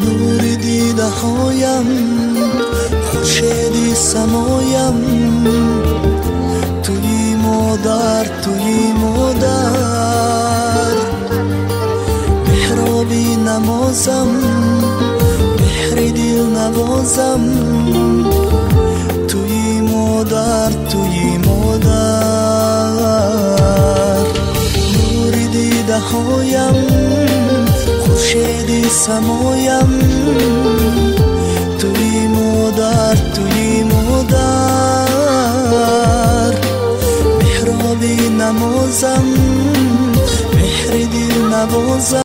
نوری دیده هایم خورشیدی سمایم توی مادر محرابی نمازم مهر دل نوازم توی مادر نوری دیده هایم خورشیدی سمایم توی مادر محرابی نمازم مهر دل نوازم